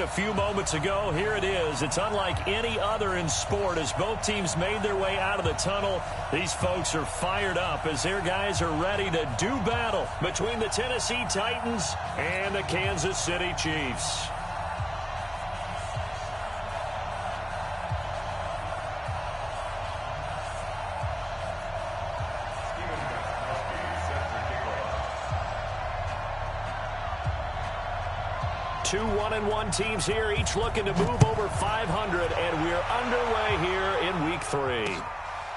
a few moments ago. Here it is. It's unlike any other in sport as both teams made their way out of the tunnel. These folks are fired up as their guys are ready to do battle between the Tennessee Titans and the Kansas City Chiefs. Two 1-1 teams here, each looking to move over 500, and we're underway here in Week 3.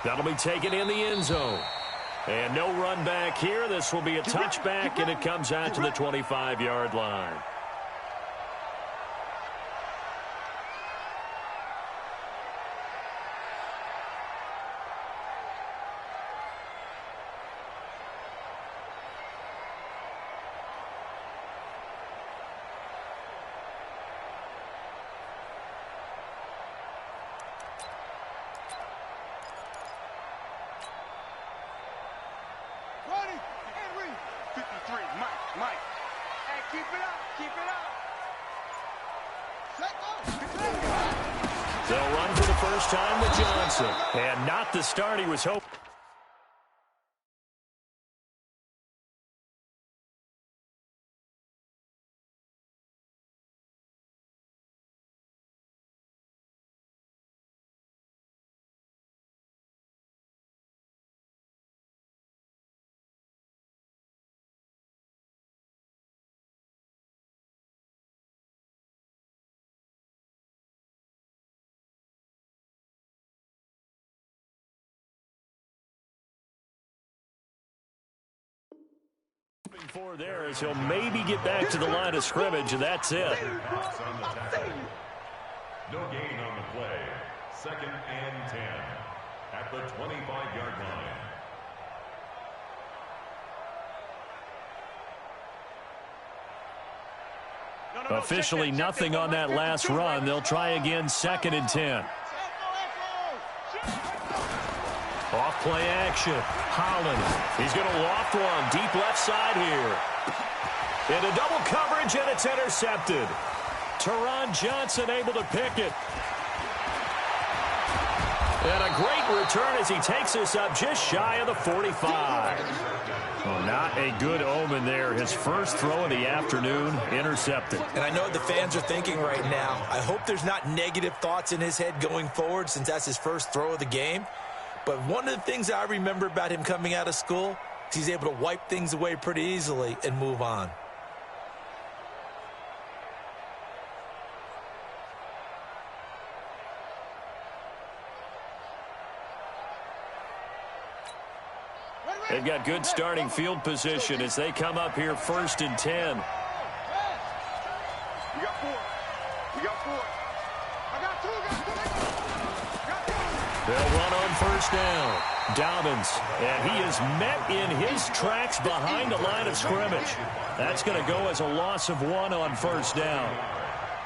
That'll be taken in the end zone. And no run back here. This will be a touchback, and it comes out to the 25-yard line. They'll run for the first time with Johnson. And not the start he was hoping. For there as he'll maybe get back to the line of scrimmage, and that's it. No gain on the play. 2nd and 10 at the 25-yard line. Officially nothing on that last run. They'll try again, 2nd and 10. Off play action. Holland. He's going to loft one. Deep left side here. Into double coverage, and it's intercepted. Teron Johnson able to pick it. And a great return as he takes this up just shy of the 45. Well, not a good omen there. His first throw of the afternoon, intercepted. And I know what the fans are thinking right now. I hope there's not negative thoughts in his head going forward since that's his first throw of the game. But one of the things I remember about him coming out of school is he's able to wipe things away pretty easily and move on. They've got good starting field position as they come up here 1st and 10. We got 4. We got 4. I got 2. They'll run on 1st down. Dobbins, and he is met in his tracks behind the line of scrimmage. That's going to go as a loss of 1 on 1st down.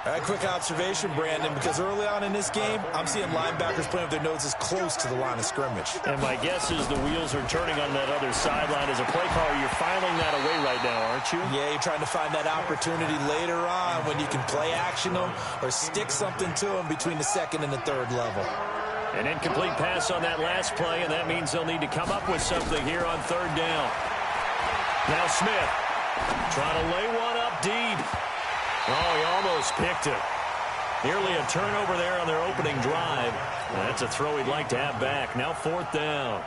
All right, quick observation, Brandon, because early on in this game, I'm seeing linebackers playing with their noses close to the line of scrimmage. And my guess is the wheels are turning on that other sideline. As a play caller, you're filing that away right now, aren't you? Yeah, you're trying to find that opportunity later on when you can play action them or stick something to them between the 2nd and the 3rd level. An incomplete pass on that last play, and that means they'll need to come up with something here on 3rd down. Now Smith trying to lay one up deep. Oh, he almost picked it. Nearly a turnover there on their opening drive. That's a throw he'd like to have back. Now 4th down.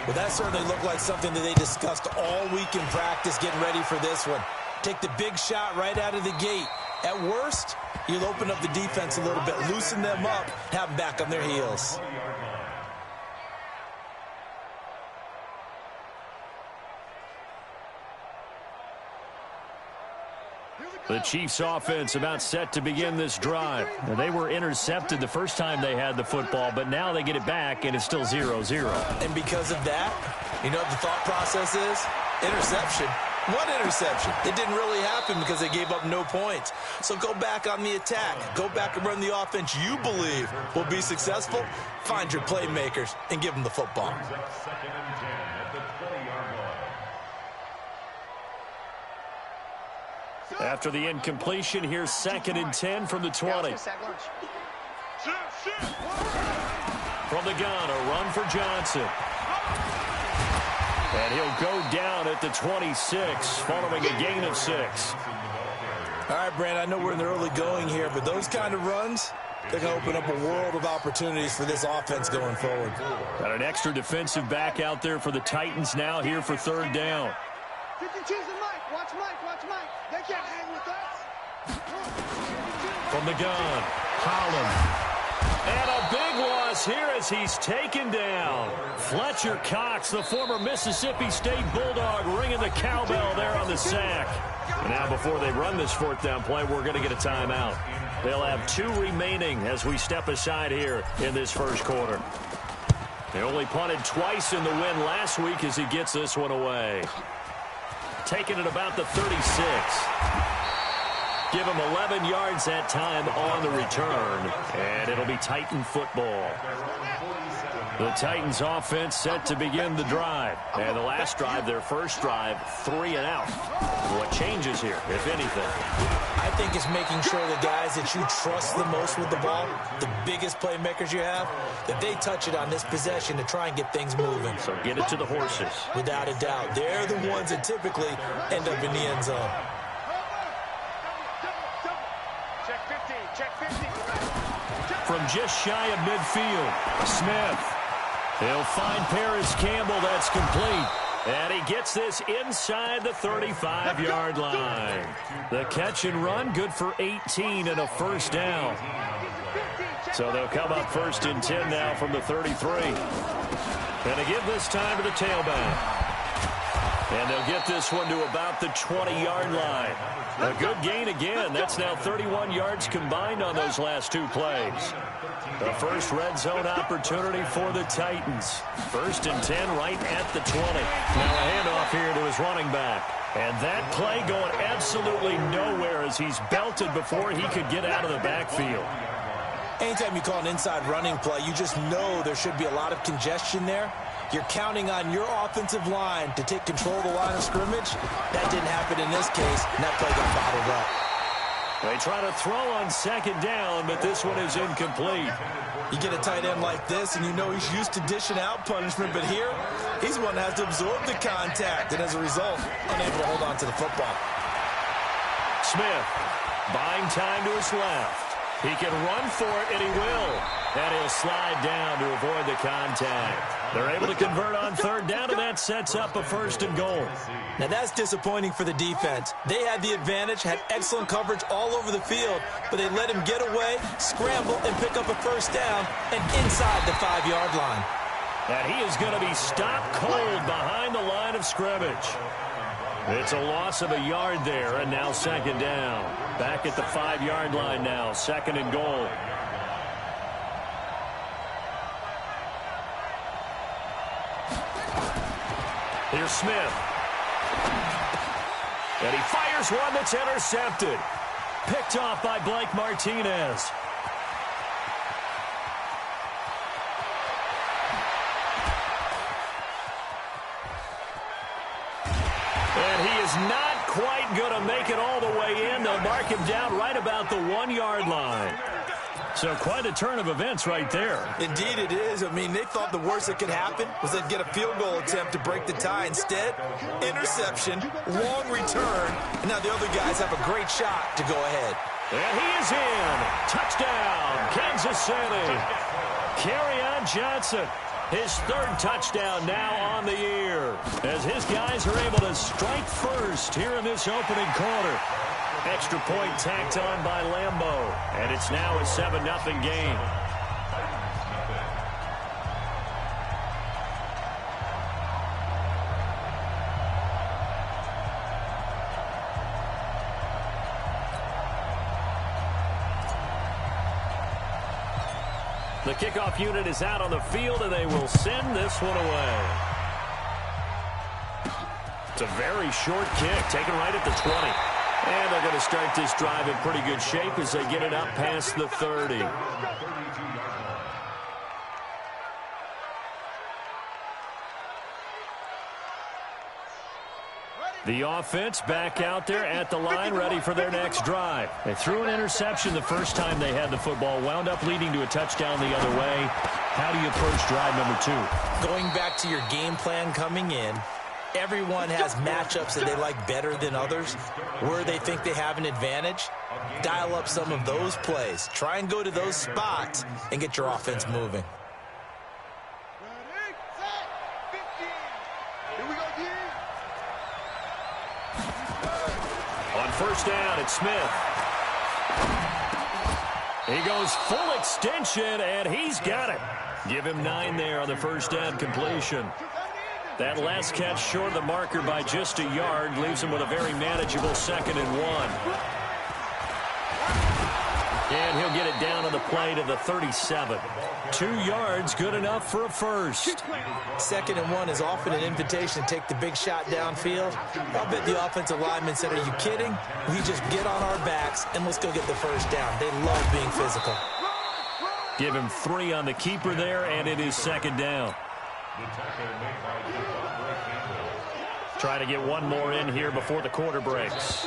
Well, that certainly looked like something that they discussed all week in practice getting ready for this one. Take the big shot right out of the gate. At worst, you'll open up the defense a little bit, loosen them up, have them back on their heels. The Chiefs offense about set to begin this drive. Now, they were intercepted the first time they had the football, but now they get it back, and it's still 0-0. And because of that, you know what the thought process is? Interception. What interception? It didn't really happen because they gave up no points. So go back on the attack. Go back and run the offense you believe will be successful. Find your playmakers and give them the football. 2nd and 10 at the 20-yard line. After the incompletion, here's 2nd and 10 from the 20. From the gun, a run for Johnson. And he'll go down at the 26 following a gain of 6. All right, Brand, I know we're in the early going here, but those kind of runs, they're going to open up a world of opportunities for this offense going forward. Got an extra defensive back out there for the Titans now here for 3rd down. Watch Mike. They can't hang with us. From the gun, Holland. And a big loss here as he's taken down. Fletcher Cox, the former Mississippi State Bulldog, ringing the cowbell there on the sack. And now before they run this 4th down play, we're going to get a timeout. They'll have 2 remaining as we step aside here in this first quarter. They only punted twice in the win last week as he gets this one away. Taking it about the 36. Give him 11 yards that time on the return, and it'll be Titan football. The Titans offense set to begin the drive. And the last drive, their first drive, 3 and out. What changes here, if anything? I think it's making sure the guys that you trust the most with the ball, the biggest playmakers you have, that they touch it on this possession to try and get things moving. So get it to the horses. Without a doubt. They're the ones that typically end up in the end zone. Check 50. From just shy of midfield, Smith. He'll find Paris Campbell. That's complete. And he gets this inside the 35-yard line. The catch and run, good for 18 and a 1st down. So they'll come up 1st and 10 now from the 33. And they give this time to the tailback. And they'll get this one to about the 20-yard line. A good gain again. That's now 31 yards combined on those last 2 plays. The first red zone opportunity for the Titans. 1st and 10 right at the 20. Now a handoff here to his running back. And that play going absolutely nowhere as he's belted before he could get out of the backfield. Anytime you call an inside running play, you just know there should be a lot of congestion there. You're counting on your offensive line to take control of the line of scrimmage. That didn't happen in this case, and that play got bottled up. They try to throw on 2nd down, but this one is incomplete. You get a tight end like this, and you know he's used to dishing out punishment, but here, he's the one that has to absorb the contact, and as a result, unable to hold on to the football. Smith, buying time to his left. He can run for it, and he will. And he'll slide down to avoid the contact. They're able to convert on 3rd down, and that sets up a 1st and goal. Now, that's disappointing for the defense. They had the advantage, had excellent coverage all over the field, but they let him get away, scramble, and pick up a 1st down, and inside the 5-yard line. And he is going to be stopped cold behind the line of scrimmage. It's a loss of a yard there, and now 2nd down. Back at the 5-yard line now, 2nd and goal. Here's Smith. And he fires one that's intercepted. Picked off by Blake Martinez. And he is not quite going to make it all the way in. They'll mark him down right about the 1-yard line. So quite a turn of events right there. Indeed it is. I mean, they thought the worst that could happen was they'd get a field goal attempt to break the tie. Instead, interception, long return, and now the other guys have a great shot to go ahead. And he is in. Touchdown, Kansas City. Kerryon Johnson, his 3rd touchdown now on the year, as his guys are able to strike first here in this opening quarter. Extra point tacked on by Lambeau, and it's now a 7-0 game. The kickoff unit is out on the field, and they will send this one away. It's a very short kick, taken right at the 20. And they're going to start this drive in pretty good shape as they get it up past the 30. The offense back out there at the line, ready for their next drive. They threw an interception the first time they had the football, wound up leading to a touchdown the other way. How do you approach drive number 2? Going back to your game plan coming in, everyone has matchups that they like better than others, where they think they have an advantage. Dial up some of those plays. Try and go to those spots and get your offense moving. On first down, it's Smith. He goes full extension, and he's got it. Give him 9 there on the first down completion. That last catch short of the marker by just a yard leaves him with a very manageable 2nd and 1. And he'll get it down on the play to the 37. 2 yards, good enough for a first. 2nd and 1 is often an invitation to take the big shot downfield. I'll bet the offensive lineman said, are you kidding? We just get on our backs and let's go get the first down. They love being physical. Give him 3 on the keeper there, and it is 2nd down. Try to get one more in here before the quarter breaks.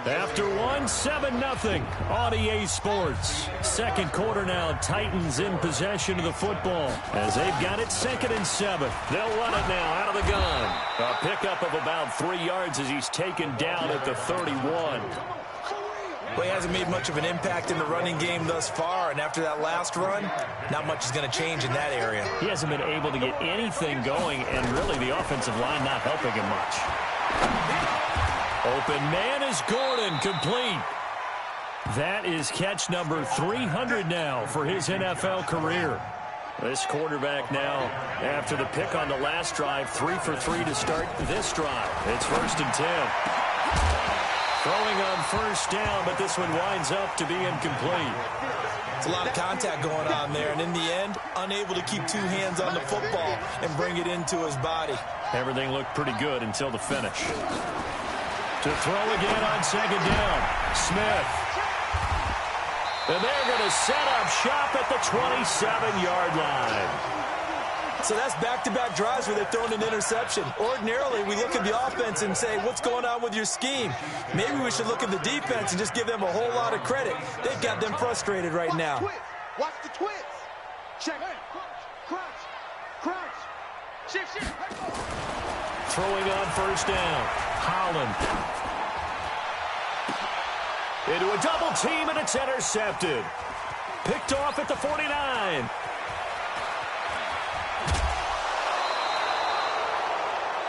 After 1, 7-0 on EA Sports. Second quarter now, Titans in possession of the football as they've got it 2nd and 7. They'll run it now out of the gun. A pickup of about 3 yards as he's taken down at the 31. Well, he hasn't made much of an impact in the running game thus far, and after that last run, not much is going to change in that area. He hasn't been able to get anything going, and really the offensive line not helping him much. Open man is Gordon, complete. That is catch number 300 now for his NFL career. This quarterback now, after the pick on the last drive, 3 for 3 to start this drive. It's 1st and 10. Throwing on first down, but this one winds up to be incomplete. It's a lot of contact going on there, and in the end, unable to keep 2 hands on the football and bring it into his body. Everything looked pretty good until the finish. To throw again on 2nd down, Smith. And they're going to set up shop at the 27-yard line. So that's back-to-back drives where they've thrown an interception. Ordinarily, we look at the offense and say, what's going on with your scheme? Maybe we should look at the defense and just give them a whole lot of credit. They've got them frustrated right now. Watch the twist. Check. Crouch. Shift. Throwing on first down, Holland. Into a double team, and it's intercepted. Picked off at the 49.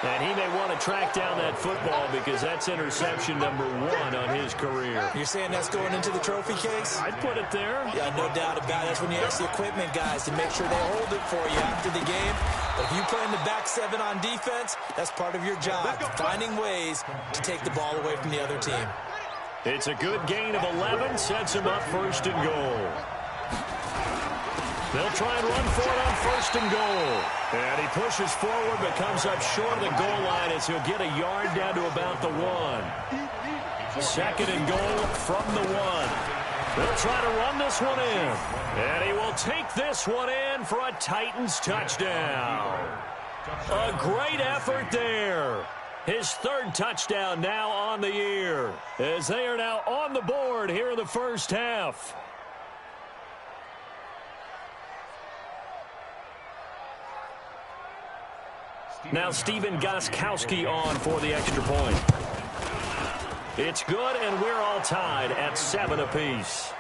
And he may want to track down that football because that's interception number 1 on his career. You're saying that's going into the trophy case? I'd put it there. Yeah, no doubt about it. That's when you ask the equipment guys to make sure they hold it for you after the game. But if you play in the back 7 on defense, that's part of your job, finding ways to take the ball away from the other team. It's a good gain of 11, sets him up 1st and goal. They'll try and run for it on 1st and goal. And he pushes forward but comes up short of the goal line as he'll get a yard down to about the 1. 2nd and goal from the 1. They'll try to run this one in. And he will take this one in for a Titans touchdown. A great effort there. His 3rd touchdown now on the year as they are now on the board here in the first half. Now Steven Gostkowski on for the extra point. It's good, and we're all tied at 7 apiece.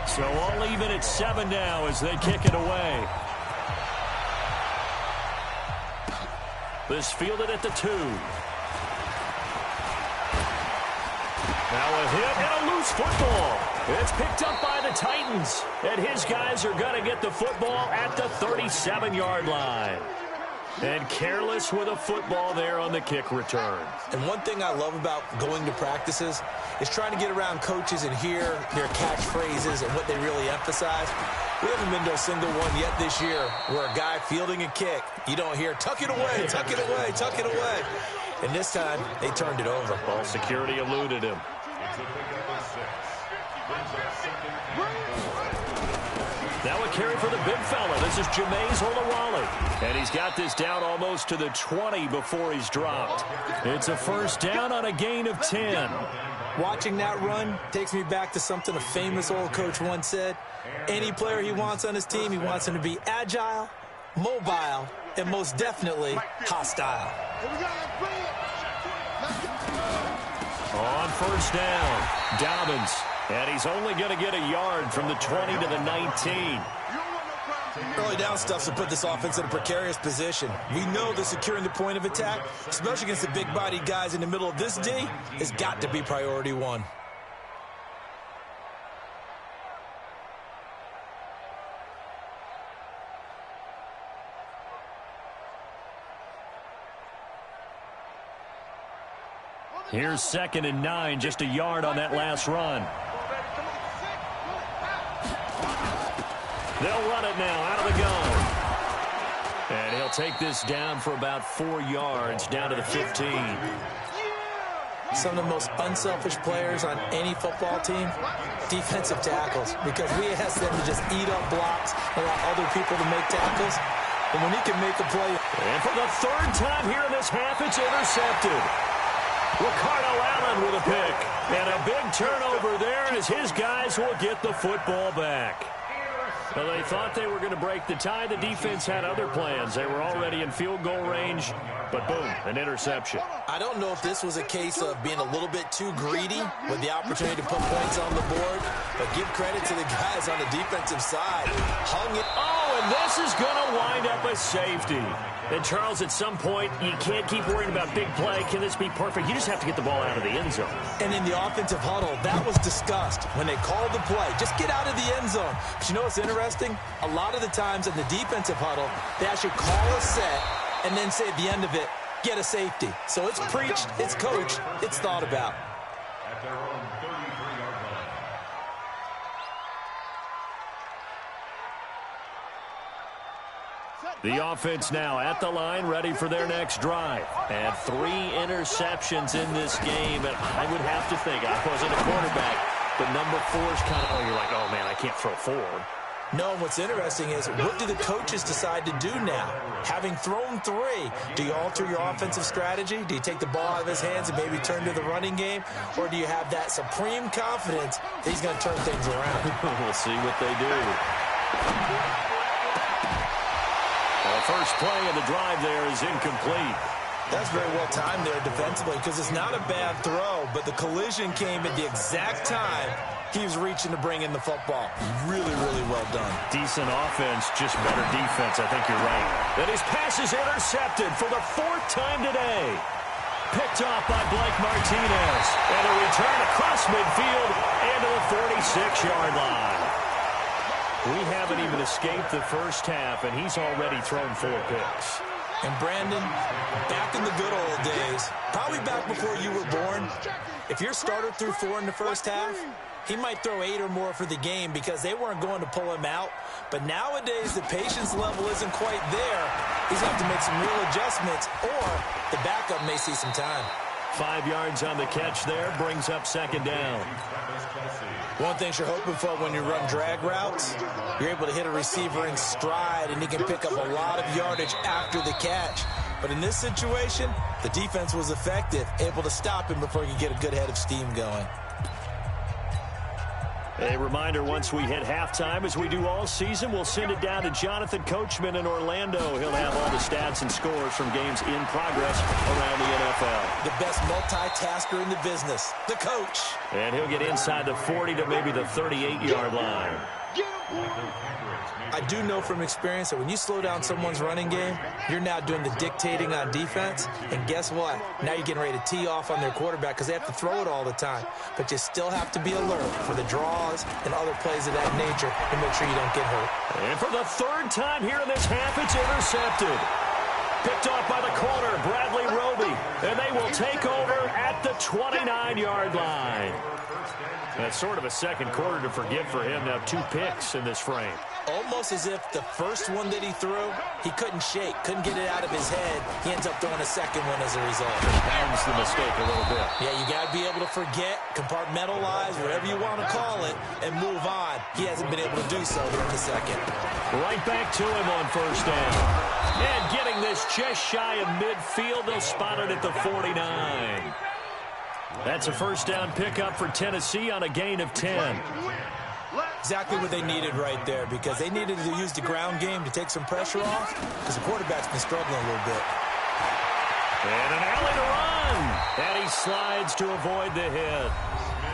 So all even at 7 now as they kick it away. This fielded at the 2. Now a hit and a loose football. It's picked up by the Titans. And his guys are going to get the football at the 37-yard line. And careless with a football there on the kick return. And one thing I love about going to practices is trying to get around coaches and hear their catchphrases and what they really emphasize. We haven't been to a single one yet this year where a guy fielding a kick, you don't hear, tuck it away, tuck it away, tuck it away. And this time, they turned it over. Ball security eluded him. to pick up a 6. Brings up 2nd and 4. Now a carry for the big fella. This is Jameis Olawale. And he's got this down almost to the 20 before he's dropped. It's a first down on a gain of 10. Watching that run takes me back to something a famous old coach once said. Any player he wants on his team, he wants him to be agile, mobile, and most definitely hostile. On first down, Dobbins. And he's only going to get a yard from the 20 to the 19. Early down stuff to put this offense in a precarious position. We know that securing the point of attack, especially against the big-bodied guys in the middle of this D, has got to be priority one. Here's 2nd and 9, just a yard on that last run. They'll run it now out of the gun. And he'll take this down for about 4 yards, down to the 15. Some of the most unselfish players on any football team, defensive tackles, because we ask them to just eat up blocks, allow other people to make tackles. But when he can make a play. And for the 3rd time here in this half, it's intercepted. Ricardo Allen with a pick. And a big turnover there as his guys will get the football back. Well, they thought they were going to break the tie. The defense had other plans. They were already in field goal range, but boom, an interception. I don't know if this was a case of being a little bit too greedy with the opportunity to put points on the board, but give credit to the guys on the defensive side. Hung it. Oh, and this is going to wind up a safety. And, Charles, at some point, you can't keep worrying about big play. Can this be perfect? You just have to get the ball out of the end zone. And in the offensive huddle, that was discussed when they called the play. Just get out of the end zone. But you know what's interesting? A lot of the times in the defensive huddle, they actually call a set and then say at the end of it, get a safety. So it's preached, it's coached, it's thought about. At their own 33-yard line. The offense now at the line, ready for their next drive. And 3 interceptions in this game. And I would have to think, I wasn't a quarterback, but number 4 is kind of, you're like, oh, man, I can't throw 4. No, what's interesting is what do the coaches decide to do now? Having thrown 3, do you alter your offensive strategy? Do you take the ball out of his hands and maybe turn to the running game? Or do you have that supreme confidence that he's going to turn things around? We'll see what they do. The first play of the drive there is incomplete. That's very well timed there defensively because it's not a bad throw, but the collision came at the exact time he was reaching to bring in the football. Really, really well done. Decent offense, just better defense. I think you're right. And his pass is intercepted for the 4th time today. Picked off by Blake Martinez. And a return across midfield and to the 46-yard line. We haven't even escaped the first half, and he's already thrown 4 picks. And Brandon, back in the good old days, probably back before you were born, if your starter threw 4 in the first half, he might throw 8 or more for the game because they weren't going to pull him out. But nowadays, the patience level isn't quite there. He's going to have to make some real adjustments, or the backup may see some time. 5 yards on the catch there, brings up 2nd down. One thing you're hoping for when you run drag routes, you're able to hit a receiver in stride, and he can pick up a lot of yardage after the catch. But in this situation, the defense was effective, able to stop him before he could get a good head of steam going. A reminder, once we hit halftime, as we do all season, we'll send it down to Jonathan Coachman in Orlando. He'll have all the stats and scores from games in progress around the NFL. The best multitasker in the business, the coach. And he'll get inside the 40 to maybe the 38-yard line. I do know from experience that when you slow down someone's running game, you're now doing the dictating on defense. And guess what? Now you're getting ready to tee off on their quarterback because they have to throw it all the time. But you still have to be alert for the draws and other plays of that nature to make sure you don't get hurt. And for the 3rd time here in this half, it's intercepted. Picked off by the corner, Bradley Roby. And they will take over at the 29-yard line. That's sort of a second quarter to forget for him. Now 2 picks in this frame. Almost as if the first one that he threw, he couldn't shake, couldn't get it out of his head. He ends up throwing a second one as a result. Compounds the mistake a little bit. Yeah, you got to be able to forget, compartmentalize, whatever you want to call it, and move on. He hasn't been able to do so here in the second. Right back to him on first down. And getting this just shy of midfield. They'll spot it at the 49. That's a first down pickup for Tennessee on a gain of 10. Exactly what they needed right there, because they needed to use the ground game to take some pressure off, because the quarterback's been struggling a little bit. And an alley to run. And he slides to avoid the hit.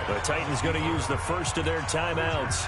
The Titans going to use the first of their timeouts.